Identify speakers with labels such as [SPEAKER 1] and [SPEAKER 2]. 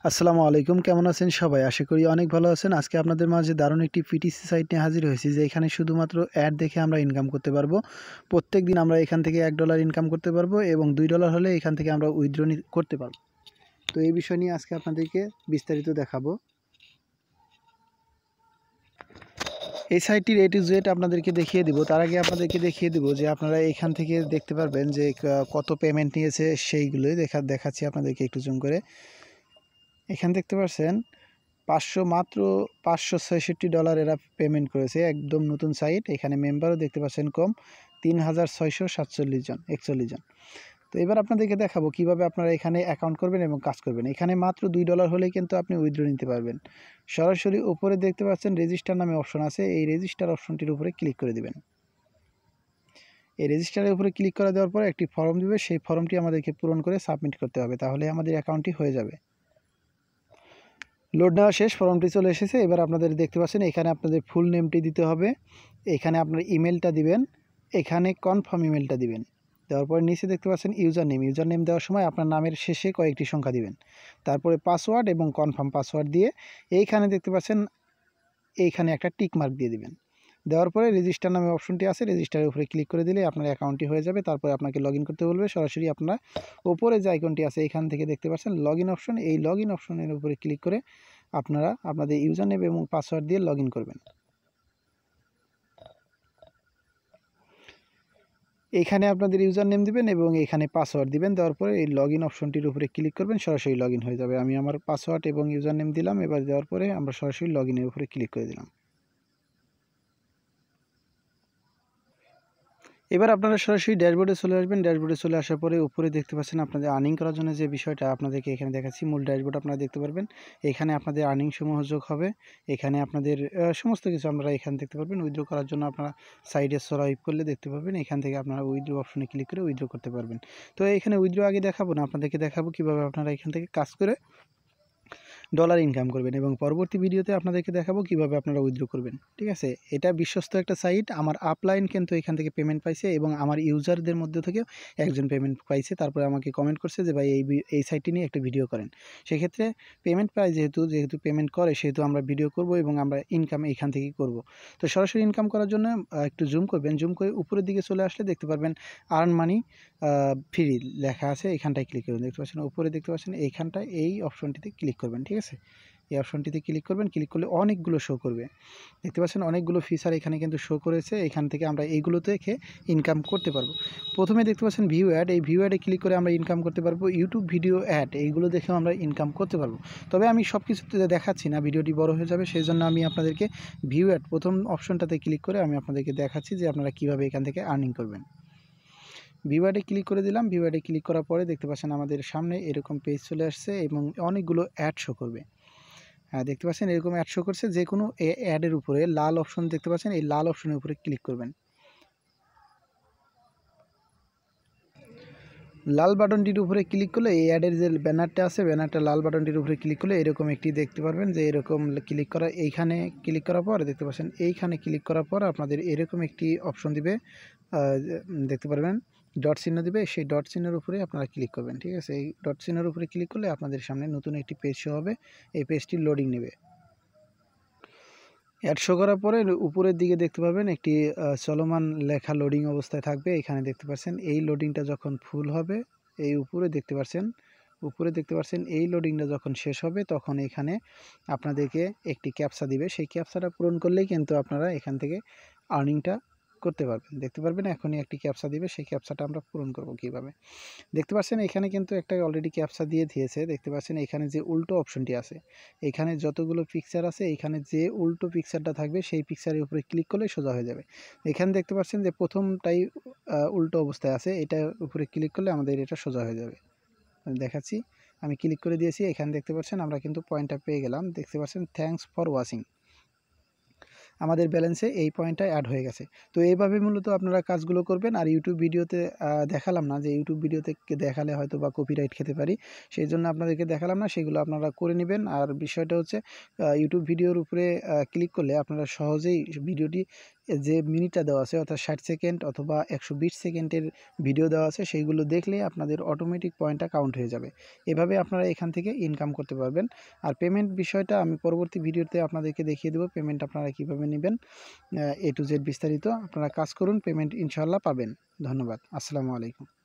[SPEAKER 1] আসসালামু আলাইকুম, কেমন আছেন সবাই? আশা করি অনেক ভালো আছেন। আজকে আপনাদের মাঝে দারুণ একটি পিটিসি সাইট নিয়ে হাজির হয়েছি, যে এখানে শুধুমাত্র অ্যাড দেখে আমরা ইনকাম করতে পারবো। প্রত্যেকদিন আমরা এখান থেকে $1 ইনকাম করতে পারবো এবং $2 হলে এখান থেকে আমরা উইথড্র করতে পারবো। তো এই বিষয় নিয়ে আজকে আপনাদেরকে বিস্তারিত দেখাবো। এই সাইটটির A to Z আপনাদেরকে দেখিয়ে দিব। তার আগে আপনাদেরকে দেখিয়ে দিব যে আপনারা এখান থেকে দেখতে পারবেন যে কত পেমেন্ট নিয়েছে, সেইগুলোই দেখাচ্ছি আপনাদেরকে একটু জুম করে। এখানে দেখতে পাচ্ছেন মাত্র $566 এরা পেমেন্ট করেছে। একদম নতুন সাইট। এখানে মেম্বারও দেখতে পাচ্ছেন কম, 3641 জন। তো এবার আপনাদেরকে দেখাবো কিভাবে আপনারা এখানে অ্যাকাউন্ট করবেন এবং কাজ করবেন। এখানে মাত্র $2 হলেই কিন্তু আপনি উইথড্র নিতে পারবেন। সরাসরি উপরে দেখতে পাচ্ছেন রেজিস্টার নামে অপশন আছে। এই রেজিস্টার অপশনটির উপরে ক্লিক করে দিবেন। এই রেজিস্টারের উপরে ক্লিক করে দেওয়ার পরে একটি ফর্ম দিবে, সেই ফর্মটি আমাদেরকে পূরণ করে সাবমিট করতে হবে, তাহলে আমাদের অ্যাকাউন্টটি হয়ে যাবে। লোড নেওয়া শেষ, ফর্মটি চলে এসেছে। এবার আপনাদের দেখতে পাচ্ছেন এখানে আপনাদের ফুল নেমটি দিতে হবে, এখানে আপনার ইমেলটা দিবেন, এখানে কনফার্ম ইমেলটা দিবেন। দেওয়ার পরে নিচে দেখতে পাচ্ছেন ইউজার নেম দেওয়ার সময় আপনার নামের শেষে কয়েকটি সংখ্যা দিবেন। তারপরে পাসওয়ার্ড এবং কনফার্ম পাসওয়ার্ড দিয়ে এইখানে দেখতে পাচ্ছেন এইখানে একটা টিক মার্ক দিয়ে দিবেন। দেওয়ার পরে রেজিস্টার নামে অপশনটি আছে, রেজিস্টারের উপরে ক্লিক করে দিলে আপনার অ্যাকাউন্টটি হয়ে যাবে। তারপরে আপনাকে লগ ইন করতে বলবে। সরাসরি আপনারা উপরে যে আইকনটি আছে এখান থেকে দেখতে পাচ্ছেন লগ ইন অপশন, এই লগ ইন অপশনের উপরে ক্লিক করে আপনারা আপনাদের ইউজার নেম এবং পাসওয়ার্ড দিয়ে লগ ইন করবেন। এইখানে আপনাদের ইউজার নেম দিবেন এবং এখানে পাসওয়ার্ড দিবেন। দেওয়ার পরে এই লগ ইন অপশনটির উপরে ক্লিক করবেন, সরাসরি লগ ইন হয়ে যাবে। আমি আমার পাসওয়ার্ড এবং ইউজার নেম দিলাম। এবার দেওয়ার পরে আমরা সরাসরি লগ ইনের উপরে ক্লিক করে দিলাম। এবার আপনারা সরাসরি ড্যাশবোর্ডে চলে আসবেন। ড্যাশবোর্ডে চলে আসার পরে উপরে দেখতে পাচ্ছেন আপনাদের আর্নিং করার জন্য যে বিষয়টা আপনাদেরকে এখানে দেখাচ্ছি, মূল ড্যাশবোর্ড আপনারা দেখতে পারবেন। এখানে আপনাদের আর্নিং সমূহ যোগ হবে। এখানে আপনাদের সমস্ত কিছু আপনারা এখানে দেখতে পারবেন। উইথড্র করার জন্য আপনারা সাইডে সোয়াইপ করলে দেখতে পাবেন, এখান থেকে আপনারা উইথড্র অপশনে ক্লিক করে উইথড্র করতে পারবেন। তো এখানে উইথড্র আগে দেখাবো না, আপনাদেরকে দেখাবো কীভাবে আপনারা এখান থেকে কাজ করে ডলার ইনকাম করবেন, এবং পরবর্তী ভিডিওতে আপনাদেরকে দেখাবো কিভাবে আপনারা উইথড্র করবেন। ঠিক আছে, এটা বিশ্বস্ত একটা সাইট। আমার আপলাইন কিন্তু এখান থেকে পেমেন্ট পাইছে এবং আমার ইউজারদের মধ্যে থেকেও একজন পেমেন্ট পাইছে। তারপরে আমাকে কমেন্ট করছে যে ভাই এই সাইটটি নিয়ে একটা ভিডিও করেন। সেক্ষেত্রে পেমেন্ট পাই, যেহেতু পেমেন্ট করে, সেহেতু আমরা ভিডিও করব এবং আমরা ইনকাম এখান থেকেই করব। তো সরাসরি ইনকাম করার জন্য একটু জুম করবেন। জুম করে উপরের দিকে চলে আসলে দেখতে পারবেন আর্ন মানি ফ্রি লেখা আছে, এখানটায় ক্লিক করবেন। দেখতে পাচ্ছেন উপরে দেখতে পাচ্ছেন এইখানটায় এই অপশনটিতে ক্লিক করবেন। ঠিক আছে, এই অপশনটিতে ক্লিক করবেন। ক্লিক করলে অনেকগুলো শো করবে, দেখতে পাচ্ছেন অনেকগুলো ফিচার এখানে কিন্তু শো করেছে। এখান থেকে আমরা এইগুলো থেকে ইনকাম করতে পারবো। প্রথমে দেখতে পাচ্ছেন ভিউ অ্যাড, এই ভিউ অ্যাডে ক্লিক করে আমরা ইনকাম করতে পারবো। ইউটিউব ভিডিও অ্যাড, এইগুলো দেখেও আমরা ইনকাম করতে পারবো। তবে আমি সব কিছুতে দেখাচ্ছি না, ভিডিওটি বড় হয়ে যাবে, সেই জন্য আমি আপনাদেরকে ভিউ অ্যাড প্রথম অপশনটাতে ক্লিক করে আমি আপনাদেরকে দেখাচ্ছি যে আপনারা কীভাবে এখান থেকে আর্নিং করবেন। ভিউ অ্যাডে ক্লিক করে দিলাম। ভিউ অ্যাডে ক্লিক করার পরে দেখতে পাচ্ছেন আমাদের সামনে এরকম পেজ চলে আসছে এবং অনেকগুলো অ্যাড শো করবে। হ্যাঁ, দেখতে পাচ্ছেন এরকম অ্যাড শো করছে। যে কোনো অ্যাডের উপরে লাল অপশন দেখতে পাচ্ছেন, এই লাল অপশনের উপরে ক্লিক করবেন। লাল বাটনটির উপরে ক্লিক করলে এই অ্যাডের যে ব্যানারটা আছে, ব্যানারটা লাল বাটনটির উপরে ক্লিক করলে এরকম একটি দেখতে পারবেন, যে এরকম ক্লিক করা, এইখানে ক্লিক করার পর দেখতে পাচ্ছেন এইখানে ক্লিক করার পর আপনাদের এরকম একটি অপশন দিবে, দেখতে পারবেন ডট চিহ্ন দিবে। সেই ডট চিহ্নের উপরে আপনারা ক্লিক করবেন। ঠিক আছে, এই ডট চিহ্নের উপরে ক্লিক করলে আপনাদের সামনে নতুন একটি পেজ শো হবে। এই পেজটি লোডিং নেবে। অ্যাড শো করার পরে উপরের দিকে দেখতে পাবেন একটি চলমান লেখা লোডিং অবস্থায় থাকবে। এখানে দেখতে পাচ্ছেন এই লোডিংটা যখন ফুল হবে, এই উপরে দেখতে পাচ্ছেন এই লোডিংটা যখন শেষ হবে, তখন এখানে আপনাদেরকে একটি ক্যাপচা দিবে। সেই ক্যাপচাটা পূরণ করলেই কিন্তু আপনারা এখান থেকে আর্নিংটা করতে পারবেন। দেখতে পারবেন এখনই একটি ক্যাপচা দিবে, সেই ক্যাপচাটা আমরা পূরণ করব কিভাবে। দেখতে পাচ্ছেন এখানে কিন্তু একটা অলরেডি ক্যাপচা দিয়ে দিয়েছে। দেখতে পাচ্ছেন এখানে যে উল্টো অপশনটি আছে, এখানে যতগুলো পিকচার আছে, এখানে যে উল্টো পিকচারটা থাকবে সেই পিকচারের উপরে ক্লিক করলে সোজা হয়ে যাবে। এখানে দেখতে পাচ্ছেন যে প্রথমটাই উল্টো অবস্থায় আছে, এটার উপরে ক্লিক করলে আমাদের এটা সোজা হয়ে যাবে। দেখাচ্ছি, আমি ক্লিক করে দিয়েছি। এখানে দেখতে পাচ্ছেন আমরা কিন্তু পয়েন্টটা পেয়ে গেলাম। দেখতে পাচ্ছেন থ্যাঙ্কস ফর ওয়াচিং, আমাদের ব্যালেন্সে এই পয়েন্টটা অ্যাড হয়ে গেছে। তো এইভাবে মূলত আপনারা কাজগুলো করবেন। আর ইউটিউব ভিডিওতে দেখালাম না, যে ইউটিউব ভিডিওতে দেখালে হয়তো বা কপিরাইট খেতে পারি, সেই জন্য আপনাদেরকে দেখালাম না, সেগুলো আপনারা করে নেবেন। আর বিষয়টা হচ্ছে ইউটিউব ভিডিওর উপরে ক্লিক করলে আপনারা সহজেই ভিডিওটি যে মিনিটটা দেওয়া আছে অর্থাৎ 60 সেকেন্ড অথবা 120 সেকেন্ডের ভিডিও দেওয়া আছে সেইগুলো দেখলে আপনাদের অটোমেটিক পয়েন্টটা কাউন্ট হয়ে যাবে। এভাবে আপনারা এখান থেকে ইনকাম করতে পারবেন। আর পেমেন্ট বিষয়টা আমি পরবর্তী ভিডিওতে আপনাদেরকে দেখিয়ে দেবো পেমেন্ট আপনারা কীভাবে নেবেন, A to Z বিস্তারিত। আপনারা কাজ করুন, পেমেন্ট ইনশাআল্লাহ পাবেন। ধন্যবাদ। আসসালামু আলাইকুম।